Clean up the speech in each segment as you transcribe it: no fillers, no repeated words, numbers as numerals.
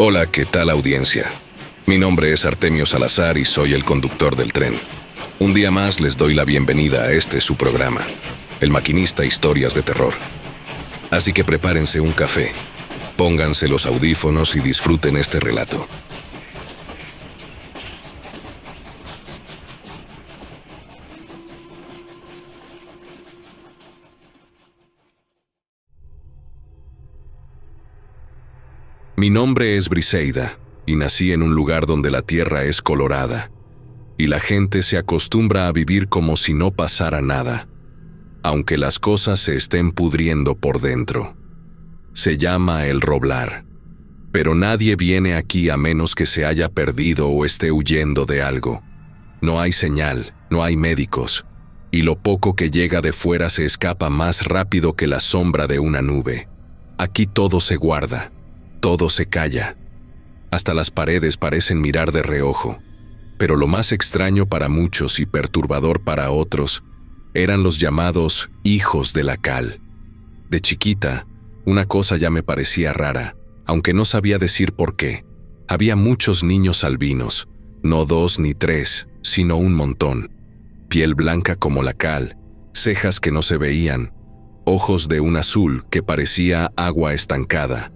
Hola, ¿qué tal audiencia? Mi nombre es Artemio Salazar y soy el conductor del tren. Un día más les doy la bienvenida a este su programa, El Maquinista Historias de Terror. Así que prepárense un café, pónganse los audífonos y disfruten este relato. Mi nombre es Briseida y nací en un lugar donde la tierra es colorada y la gente se acostumbra a vivir como si no pasara nada, aunque las cosas se estén pudriendo por dentro. Se llama El Roblar, pero nadie viene aquí a menos que se haya perdido o esté huyendo de algo. No hay señal, no hay médicos, y lo poco que llega de fuera se escapa más rápido que la sombra de una nube. Aquí todo se guarda. Todo se calla. Hasta las paredes parecen mirar de reojo. Pero lo más extraño para muchos y perturbador para otros eran los llamados hijos de la cal. De chiquita, una cosa ya me parecía rara, aunque no sabía decir por qué. Había muchos niños albinos, no 2 ni 3, sino un montón. Piel blanca como la cal, cejas que no se veían, ojos de un azul que parecía agua estancada.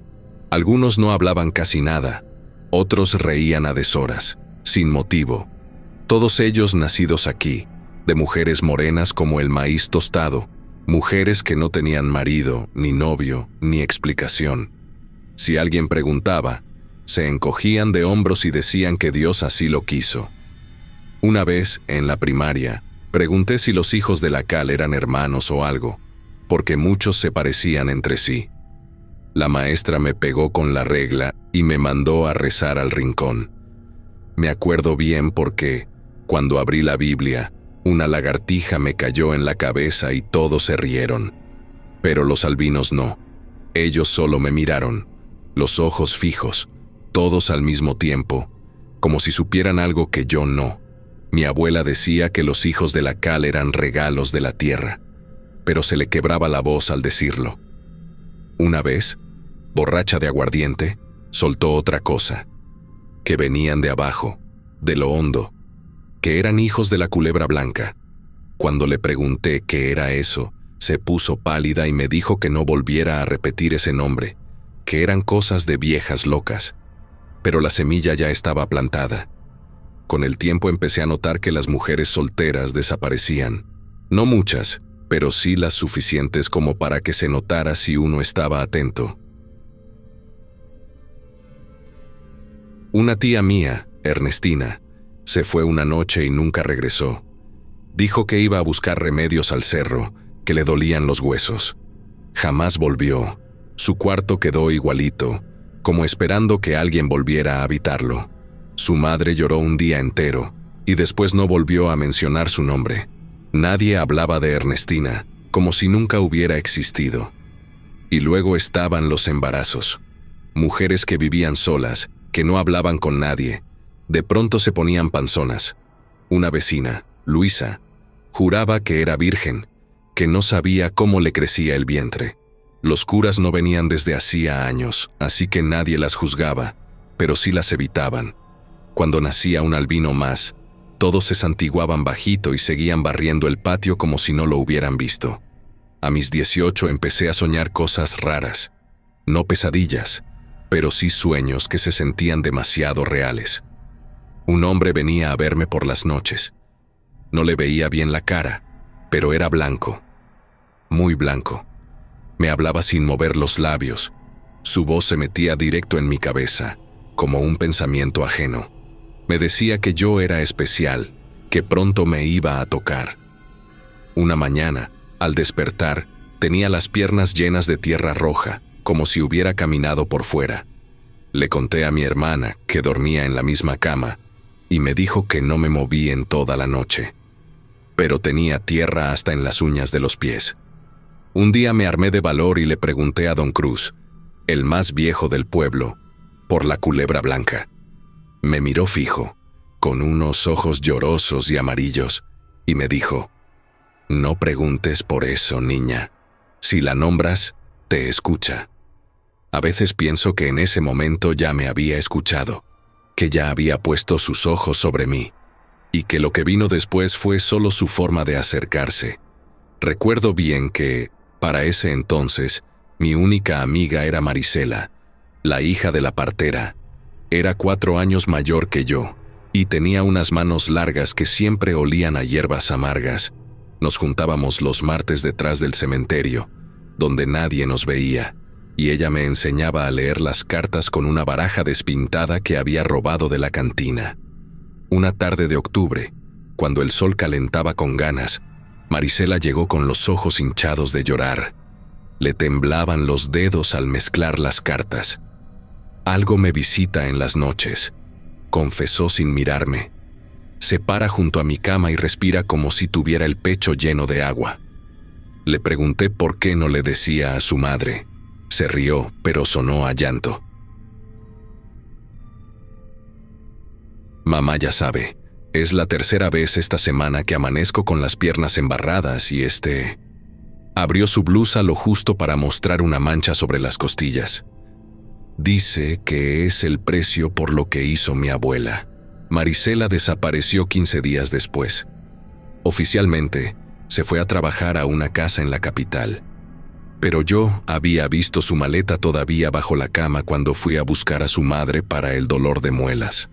Algunos no hablaban casi nada, otros reían a deshoras, sin motivo. Todos ellos nacidos aquí, de mujeres morenas como el maíz tostado, mujeres que no tenían marido, ni novio, ni explicación. Si alguien preguntaba, se encogían de hombros y decían que Dios así lo quiso. Una vez, en la primaria, pregunté si los hijos de la cal eran hermanos o algo, porque muchos se parecían entre sí. La maestra me pegó con la regla y me mandó a rezar al rincón. Me acuerdo bien porque, cuando abrí la Biblia, una lagartija me cayó en la cabeza y todos se rieron. Pero los albinos no. Ellos solo me miraron, los ojos fijos, todos al mismo tiempo, como si supieran algo que yo no. Mi abuela decía que los hijos de la cal eran regalos de la tierra, pero se le quebraba la voz al decirlo. Una vez, borracha de aguardiente, soltó otra cosa, que venían de abajo, de lo hondo, que eran hijos de la culebra blanca. Cuando le pregunté qué era eso, se puso pálida y me dijo que no volviera a repetir ese nombre, que eran cosas de viejas locas. Pero la semilla ya estaba plantada. Con el tiempo empecé a notar que las mujeres solteras desaparecían. No muchas, pero sí las suficientes como para que se notara si uno estaba atento. Una tía mía, Ernestina, se fue una noche y nunca regresó. Dijo que iba a buscar remedios al cerro, que le dolían los huesos. Jamás volvió. Su cuarto quedó igualito, como esperando que alguien volviera a habitarlo. Su madre lloró un día entero, y después no volvió a mencionar su nombre. Nadie hablaba de Ernestina, como si nunca hubiera existido. Y luego estaban los embarazos. Mujeres que vivían solas, que no hablaban con nadie, de pronto se ponían panzonas. Una vecina, Luisa, juraba que era virgen, que no sabía cómo le crecía el vientre. Los curas no venían desde hacía años, así que nadie las juzgaba, pero sí las evitaban. Cuando nacía un albino más, todos se santiguaban bajito y seguían barriendo el patio como si no lo hubieran visto. A mis 18 empecé a soñar cosas raras, no pesadillas, pero sí sueños que se sentían demasiado reales. Un hombre venía a verme por las noches. No le veía bien la cara, pero era blanco, muy blanco. Me hablaba sin mover los labios. Su voz se metía directo en mi cabeza, como un pensamiento ajeno. Me decía que yo era especial, que pronto me iba a tocar. Una mañana, al despertar, tenía las piernas llenas de tierra roja, como si hubiera caminado por fuera. Le conté a mi hermana, que dormía en la misma cama, y me dijo que no me moví en toda la noche. Pero tenía tierra hasta en las uñas de los pies. Un día me armé de valor y le pregunté a don Cruz, el más viejo del pueblo, por la culebra blanca. Me miró fijo, con unos ojos llorosos y amarillos, y me dijo, «No preguntes por eso, niña. Si la nombras, te escucha». A veces pienso que en ese momento ya me había escuchado, que ya había puesto sus ojos sobre mí, y que lo que vino después fue solo su forma de acercarse. Recuerdo bien que, para ese entonces, mi única amiga era Marisela, la hija de la partera. Era 4 años mayor que yo, y tenía unas manos largas que siempre olían a hierbas amargas. Nos juntábamos los martes detrás del cementerio, donde nadie nos veía, y ella me enseñaba a leer las cartas con una baraja despintada que había robado de la cantina. Una tarde de octubre, cuando el sol calentaba con ganas, Marisela llegó con los ojos hinchados de llorar. Le temblaban los dedos al mezclar las cartas. Algo me visita en las noches, confesó sin mirarme. Se para junto a mi cama y respira como si tuviera el pecho lleno de agua. Le pregunté por qué no le decía a su madre. Se rió, pero sonó a llanto. Mamá ya sabe, es la tercera vez esta semana que amanezco con las piernas embarradas y Abrió su blusa lo justo para mostrar una mancha sobre las costillas. Dice que es el precio por lo que hizo mi abuela. Marisela desapareció 15 días después. Oficialmente, se fue a trabajar a una casa en la capital. Pero yo había visto su maleta todavía bajo la cama cuando fui a buscar a su madre para el dolor de muelas.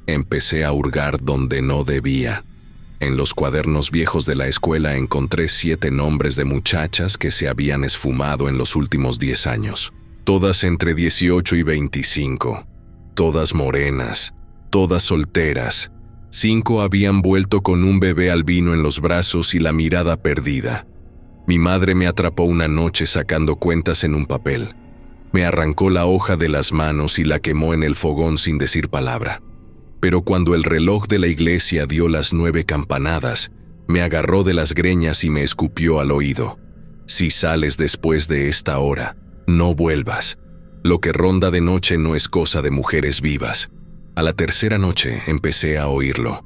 Empecé a hurgar donde no debía. En los cuadernos viejos de la escuela encontré 7 nombres de muchachas que se habían esfumado en los últimos 10 años. Todas entre 18 y 25. Todas morenas. Todas solteras. 5 habían vuelto con un bebé albino en los brazos y la mirada perdida. Mi madre me atrapó una noche sacando cuentas en un papel. Me arrancó la hoja de las manos y la quemó en el fogón sin decir palabra. Pero cuando el reloj de la iglesia dio las 9 campanadas, me agarró de las greñas y me escupió al oído. Si sales después de esta hora, no vuelvas. Lo que ronda de noche no es cosa de mujeres vivas. A la tercera noche empecé a oírlo.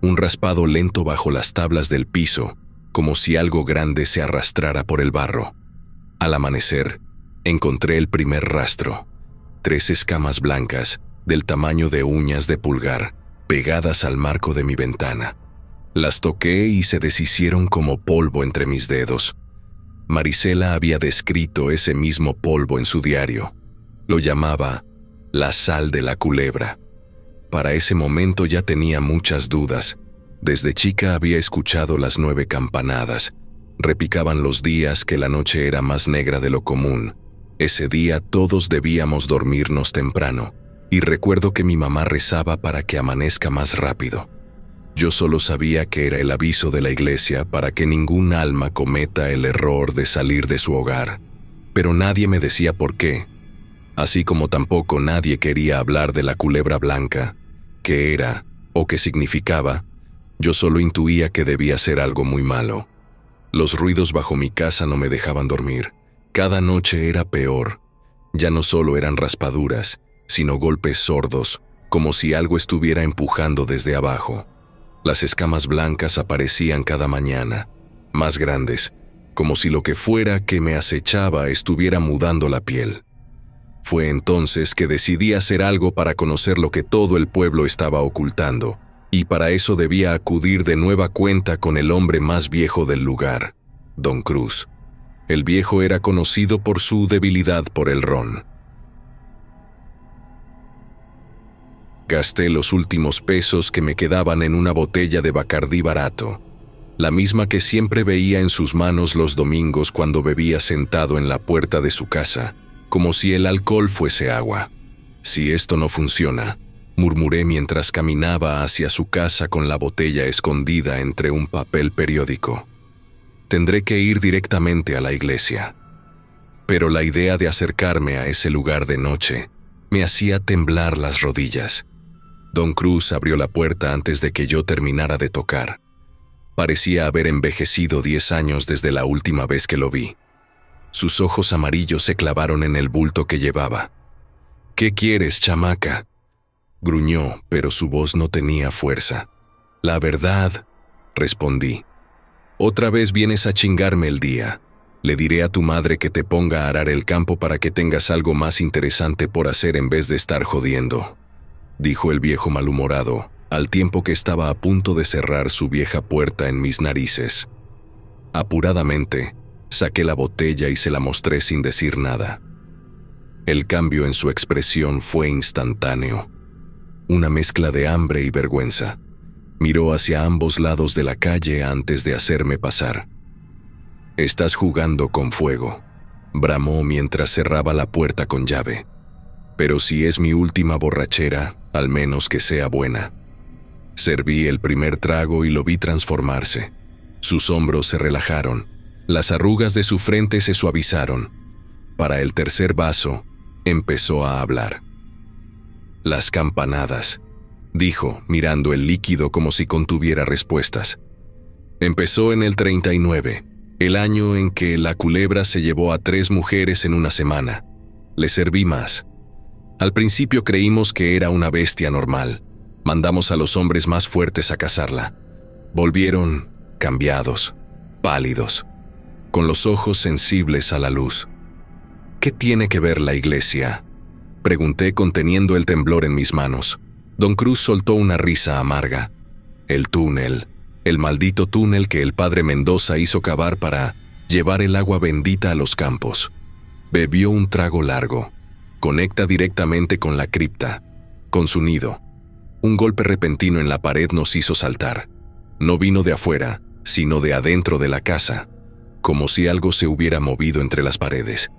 Un raspado lento bajo las tablas del piso, como si algo grande se arrastrara por el barro. Al amanecer, encontré el primer rastro. 3 escamas blancas, del tamaño de uñas de pulgar, pegadas al marco de mi ventana. Las toqué y se deshicieron como polvo entre mis dedos. Marisela había descrito ese mismo polvo en su diario. Lo llamaba la sal de la culebra. Para ese momento ya tenía muchas dudas. Desde chica había escuchado las 9 campanadas. Repicaban los días que la noche era más negra de lo común. Ese día todos debíamos dormirnos temprano. Y recuerdo que mi mamá rezaba para que amanezca más rápido. Yo solo sabía que era el aviso de la iglesia para que ningún alma cometa el error de salir de su hogar. Pero nadie me decía por qué. Así como tampoco nadie quería hablar de la culebra blanca, qué era o qué significaba. Yo solo intuía que debía ser algo muy malo. Los ruidos bajo mi casa no me dejaban dormir. Cada noche era peor. Ya no solo eran raspaduras, sino golpes sordos, como si algo estuviera empujando desde abajo. Las escamas blancas aparecían cada mañana, más grandes, como si lo que fuera que me acechaba estuviera mudando la piel. Fue entonces que decidí hacer algo para conocer lo que todo el pueblo estaba ocultando, y para eso debía acudir de nueva cuenta con el hombre más viejo del lugar, Don Cruz. El viejo era conocido por su debilidad por el ron. Gasté los últimos pesos que me quedaban en una botella de Bacardí barato, la misma que siempre veía en sus manos los domingos cuando bebía sentado en la puerta de su casa, como si el alcohol fuese agua. Si esto no funciona, murmuré mientras caminaba hacia su casa con la botella escondida entre un papel periódico. Tendré que ir directamente a la iglesia. Pero la idea de acercarme a ese lugar de noche me hacía temblar las rodillas. Don Cruz abrió la puerta antes de que yo terminara de tocar. Parecía haber envejecido 10 años desde la última vez que lo vi. Sus ojos amarillos se clavaron en el bulto que llevaba. «¿Qué quieres, chamaca?», gruñó, pero su voz no tenía fuerza. «La verdad», respondí. «Otra vez vienes a chingarme el día». Le diré a tu madre que te ponga a arar el campo para que tengas algo más interesante por hacer en vez de estar jodiendo», dijo el viejo malhumorado, al tiempo que estaba a punto de cerrar su vieja puerta en mis narices. Apuradamente, saqué la botella y se la mostré sin decir nada. El cambio en su expresión fue instantáneo. Una mezcla de hambre y vergüenza. Miró hacia ambos lados de la calle antes de hacerme pasar. «Estás jugando con fuego», bramó mientras cerraba la puerta con llave. «Pero si es mi última borrachera, al menos que sea buena». Serví el primer trago y lo vi transformarse. Sus hombros se relajaron, las arrugas de su frente se suavizaron. Para el tercer vaso, empezó a hablar. «Las campanadas», dijo, mirando el líquido como si contuviera respuestas. «Empezó en el 39, el año en que la culebra se llevó a 3 mujeres en una semana. Le serví más. Al principio creímos que era una bestia normal. Mandamos a los hombres más fuertes a cazarla. Volvieron cambiados, pálidos, con los ojos sensibles a la luz». «¿Qué tiene que ver la iglesia?», pregunté conteniendo el temblor en mis manos. Don Cruz soltó una risa amarga. «El túnel, el maldito túnel que el padre Mendoza hizo cavar para llevar el agua bendita a los campos». Bebió un trago largo. «Conecta directamente con la cripta, con su nido». Un golpe repentino en la pared nos hizo saltar. No vino de afuera, sino de adentro de la casa, como si algo se hubiera movido entre las paredes.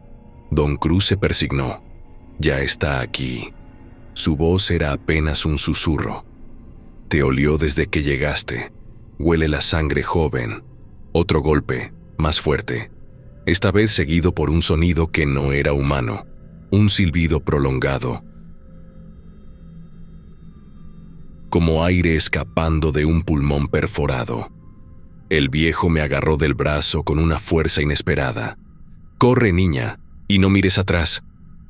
Don Cruz se persignó. «Ya está aquí». Su voz era apenas un susurro. «Te olió desde que llegaste. Huele la sangre joven». Otro golpe, más fuerte, esta vez seguido por un sonido que no era humano, un silbido prolongado, como aire escapando de un pulmón perforado. El viejo me agarró del brazo con una fuerza inesperada. «Corre, niña, y no mires atrás».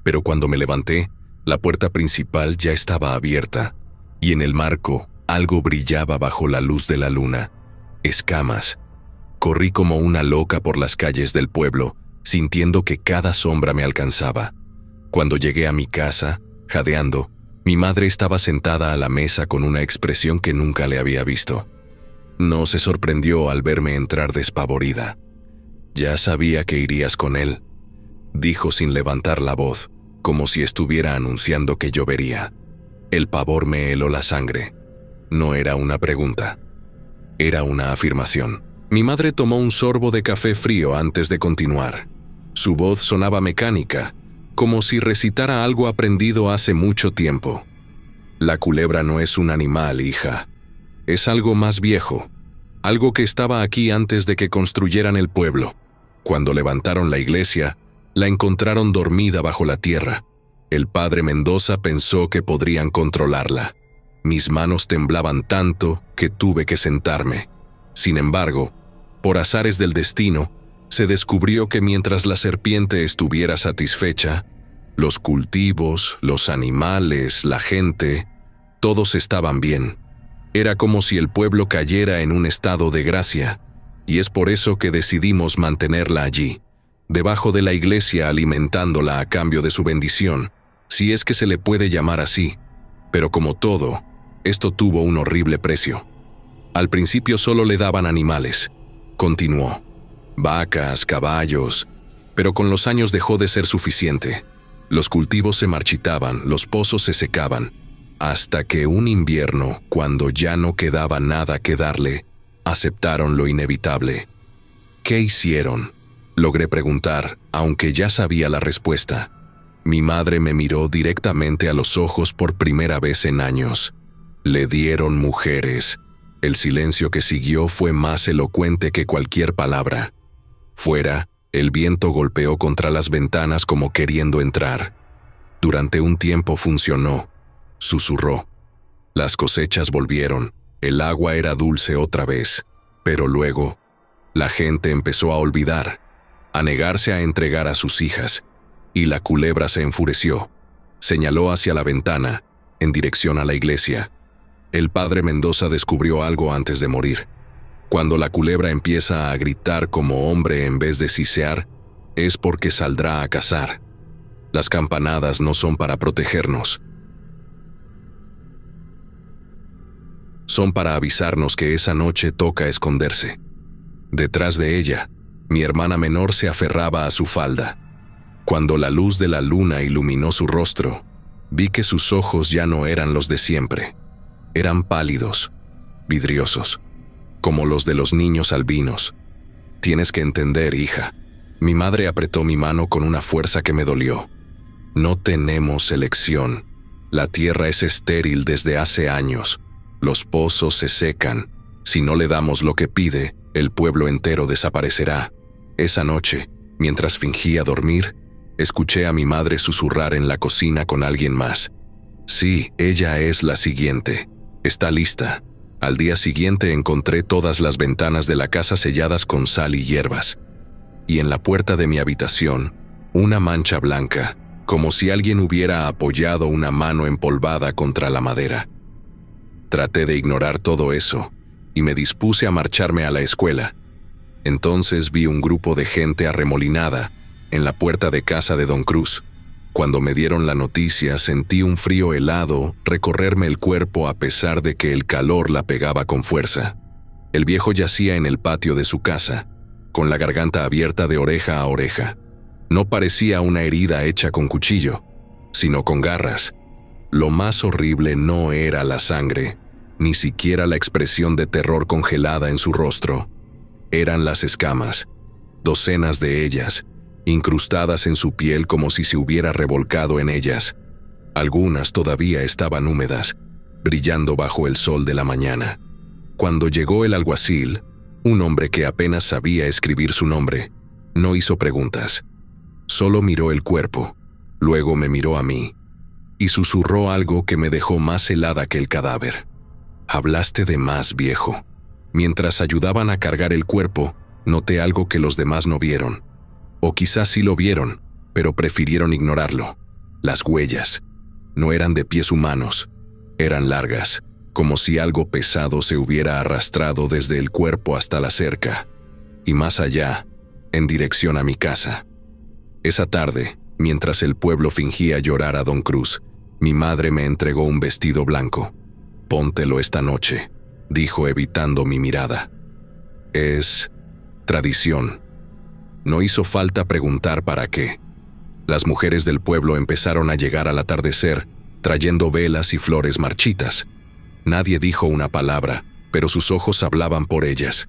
Pero cuando me levanté, la puerta principal ya estaba abierta, y en el marco algo brillaba bajo la luz de la luna. Escamas. Corrí como una loca por las calles del pueblo, sintiendo que cada sombra me alcanzaba. Cuando llegué a mi casa, jadeando, mi madre estaba sentada a la mesa con una expresión que nunca le había visto. No se sorprendió al verme entrar despavorida. «Ya sabía que irías con él», dijo sin levantar la voz, como si estuviera anunciando que llovería. El pavor me heló la sangre. No era una pregunta. Era una afirmación. Mi madre tomó un sorbo de café frío antes de continuar. Su voz sonaba mecánica, como si recitara algo aprendido hace mucho tiempo. «La culebra no es un animal, hija. Es algo más viejo. Algo que estaba aquí antes de que construyeran el pueblo. Cuando levantaron la iglesia, la encontraron dormida bajo la tierra. El padre Mendoza pensó que podrían controlarla. Mis manos temblaban tanto que tuve que sentarme. Sin embargo, por azares del destino, se descubrió que mientras la serpiente estuviera satisfecha, los cultivos, los animales, la gente, todos estaban bien. Era como si el pueblo cayera en un estado de gracia, y es por eso que decidimos mantenerla allí, debajo de la iglesia, alimentándola a cambio de su bendición, si es que se le puede llamar así. Pero como todo, esto tuvo un horrible precio. Al principio solo le daban animales», continuó. «Vacas, caballos, pero con los años dejó de ser suficiente. Los cultivos se marchitaban, los pozos se secaban, hasta que un invierno, cuando ya no quedaba nada que darle, aceptaron lo inevitable». «¿Qué hicieron?», logré preguntar, aunque ya sabía la respuesta. Mi madre me miró directamente a los ojos por primera vez en años. «Le dieron mujeres». El silencio que siguió fue más elocuente que cualquier palabra. Fuera, el viento golpeó contra las ventanas como queriendo entrar. «Durante un tiempo funcionó», susurró. «Las cosechas volvieron, el agua era dulce otra vez, pero luego, la gente empezó a olvidar, a negarse a entregar a sus hijas, y la culebra se enfureció. Señaló hacia la ventana, en dirección a la iglesia. El padre Mendoza descubrió algo antes de morir. Cuando la culebra empieza a gritar como hombre en vez de sisear, es porque saldrá a cazar. Las campanadas no son para protegernos. Son para avisarnos que esa noche toca esconderse. Detrás de ella, mi hermana menor se aferraba a su falda. Cuando la luz de la luna iluminó su rostro, vi que sus ojos ya no eran los de siempre. Eran pálidos, vidriosos, como los de los niños albinos. Tienes que entender, hija. Mi madre apretó mi mano con una fuerza que me dolió. No tenemos elección. La tierra es estéril desde hace años. Los pozos se secan. Si no le damos lo que pide, el pueblo entero desaparecerá. Esa noche, mientras fingía dormir, escuché a mi madre susurrar en la cocina con alguien más. Sí, ella es la siguiente. Está lista. Al día siguiente encontré todas las ventanas de la casa selladas con sal y hierbas. Y en la puerta de mi habitación, una mancha blanca, como si alguien hubiera apoyado una mano empolvada contra la madera. Traté de ignorar todo eso, y me dispuse a marcharme a la escuela. Entonces vi un grupo de gente arremolinada en la puerta de casa de Don Cruz. Cuando me dieron la noticia, sentí un frío helado recorrerme el cuerpo a pesar de que el calor la pegaba con fuerza. El viejo yacía en el patio de su casa, con la garganta abierta de oreja a oreja. No parecía una herida hecha con cuchillo, sino con garras. Lo más horrible no era la sangre, ni siquiera la expresión de terror congelada en su rostro. Eran las escamas, docenas de ellas, incrustadas en su piel como si se hubiera revolcado en ellas. Algunas todavía estaban húmedas, brillando bajo el sol de la mañana. Cuando llegó el alguacil, un hombre que apenas sabía escribir su nombre, no hizo preguntas. Solo miró el cuerpo, luego me miró a mí, y susurró algo que me dejó más helada que el cadáver. «Hablaste de más, viejo». Mientras ayudaban a cargar el cuerpo, noté algo que los demás no vieron. O quizás sí lo vieron, pero prefirieron ignorarlo. Las huellas. No eran de pies humanos. Eran largas, como si algo pesado se hubiera arrastrado desde el cuerpo hasta la cerca. Y más allá, en dirección a mi casa. Esa tarde, mientras el pueblo fingía llorar a Don Cruz, mi madre me entregó un vestido blanco. «Póntelo esta noche», dijo evitando mi mirada. Es tradición. No hizo falta preguntar para qué. Las mujeres del pueblo empezaron a llegar al atardecer, trayendo velas y flores marchitas. Nadie dijo una palabra, pero sus ojos hablaban por ellas.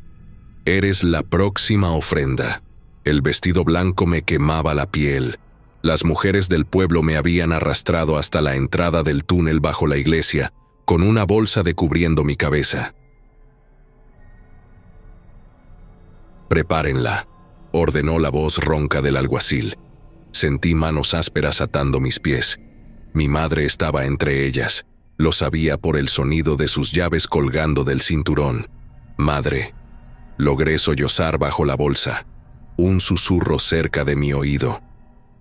«Eres la próxima ofrenda». El vestido blanco me quemaba la piel. Las mujeres del pueblo me habían arrastrado hasta la entrada del túnel bajo la iglesia, con una bolsa de cubriendo mi cabeza. «Prepárenla», ordenó la voz ronca del alguacil. Sentí manos ásperas atando mis pies. Mi madre estaba entre ellas. Lo sabía por el sonido de sus llaves colgando del cinturón. «Madre». Logré sollozar bajo la bolsa. Un susurro cerca de mi oído.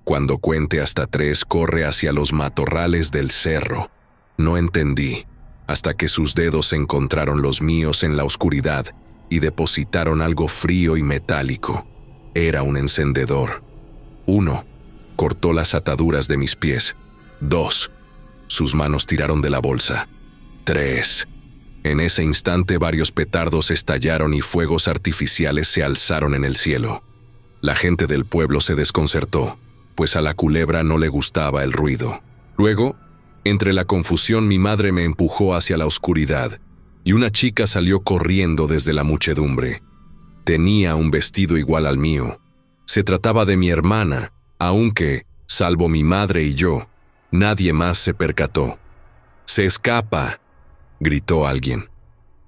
«Cuando cuente hasta 3, corre hacia los matorrales del cerro». No entendí, hasta que sus dedos encontraron los míos en la oscuridad y depositaron algo frío y metálico. Era un encendedor. 1. Cortó las ataduras de mis pies. 2. Sus manos tiraron de la bolsa. 3. En ese instante varios petardos estallaron y fuegos artificiales se alzaron en el cielo. La gente del pueblo se desconcertó, pues a la culebra no le gustaba el ruido. Luego, entre la confusión, mi madre me empujó hacia la oscuridad, y una chica salió corriendo desde la muchedumbre. Tenía un vestido igual al mío. Se trataba de mi hermana, aunque, salvo mi madre y yo, nadie más se percató. «¡Se escapa!», gritó alguien.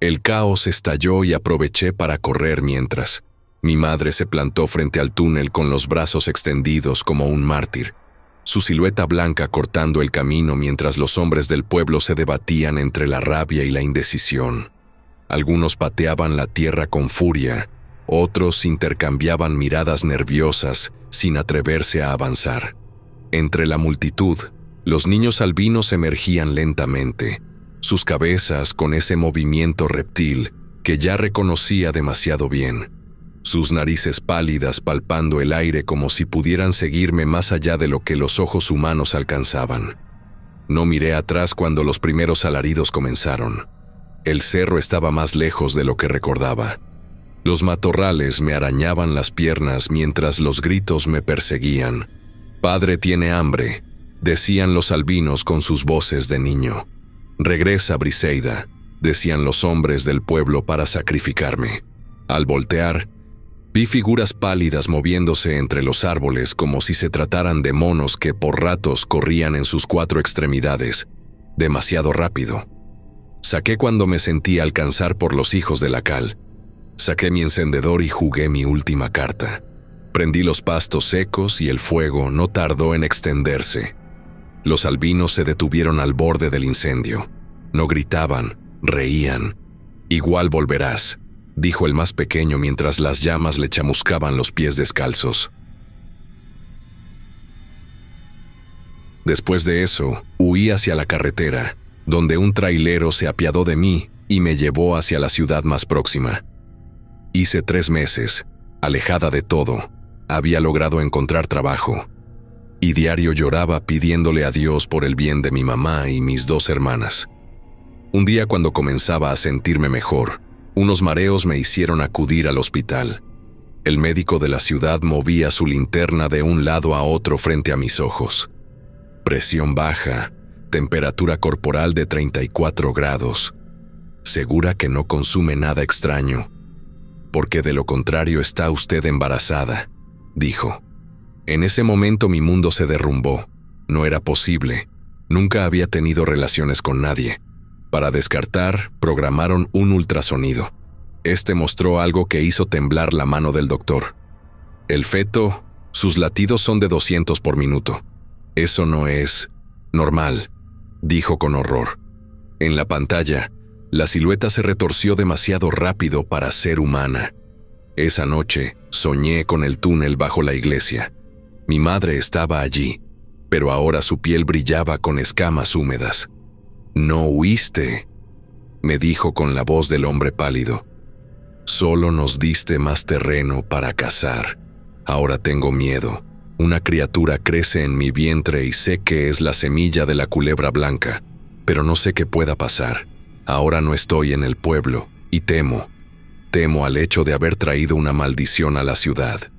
El caos estalló y aproveché para correr mientras. Mi madre se plantó frente al túnel con los brazos extendidos como un mártir, su silueta blanca cortando el camino mientras los hombres del pueblo se debatían entre la rabia y la indecisión. Algunos pateaban la tierra con furia, otros intercambiaban miradas nerviosas sin atreverse a avanzar. Entre la multitud, los niños albinos emergían lentamente, sus cabezas con ese movimiento reptil, que ya reconocía demasiado bien. Sus narices pálidas palpando el aire como si pudieran seguirme más allá de lo que los ojos humanos alcanzaban. No miré atrás cuando los primeros alaridos comenzaron. El cerro estaba más lejos de lo que recordaba. Los matorrales me arañaban las piernas mientras los gritos me perseguían. «Padre tiene hambre», decían los albinos con sus voces de niño. «Regresa, Briseida», decían los hombres del pueblo para sacrificarme. Al voltear, vi figuras pálidas moviéndose entre los árboles como si se trataran de monos que por ratos corrían en sus 4 extremidades, demasiado rápido. Saqué cuando me sentí alcanzar por los hijos de la cal. Saqué mi encendedor y jugué mi última carta. Prendí los pastos secos y el fuego no tardó en extenderse. Los albinos se detuvieron al borde del incendio. No gritaban, reían. «Igual volverás», dijo el más pequeño mientras las llamas le chamuscaban los pies descalzos. Después de eso, huí hacia la carretera, donde un trailero se apiadó de mí y me llevó hacia la ciudad más próxima. Hice 3 meses, alejada de todo. Había logrado encontrar trabajo. Y diario lloraba pidiéndole a Dios por el bien de mi mamá y mis 2 hermanas. Un día, cuando comenzaba a sentirme mejor, unos mareos me hicieron acudir al hospital. El médico de la ciudad movía su linterna de un lado a otro frente a mis ojos. Presión baja, temperatura corporal de 34 grados. Segura que no consume nada extraño, porque de lo contrario está usted embarazada, dijo. En ese momento mi mundo se derrumbó. No era posible. Nunca había tenido relaciones con nadie. Para descartar, programaron un ultrasonido. Este mostró algo que hizo temblar la mano del doctor. El feto, sus latidos son de 200 por minuto. Eso no es normal, dijo con horror. En la pantalla, la silueta se retorció demasiado rápido para ser humana. Esa noche, soñé con el túnel bajo la iglesia. Mi madre estaba allí, pero ahora su piel brillaba con escamas húmedas. «No huiste», me dijo con la voz del hombre pálido. «Solo nos diste más terreno para cazar. Ahora tengo miedo. Una criatura crece en mi vientre y sé que es la semilla de la culebra blanca, pero no sé qué pueda pasar. Ahora no estoy en el pueblo y temo al hecho de haber traído una maldición a la ciudad».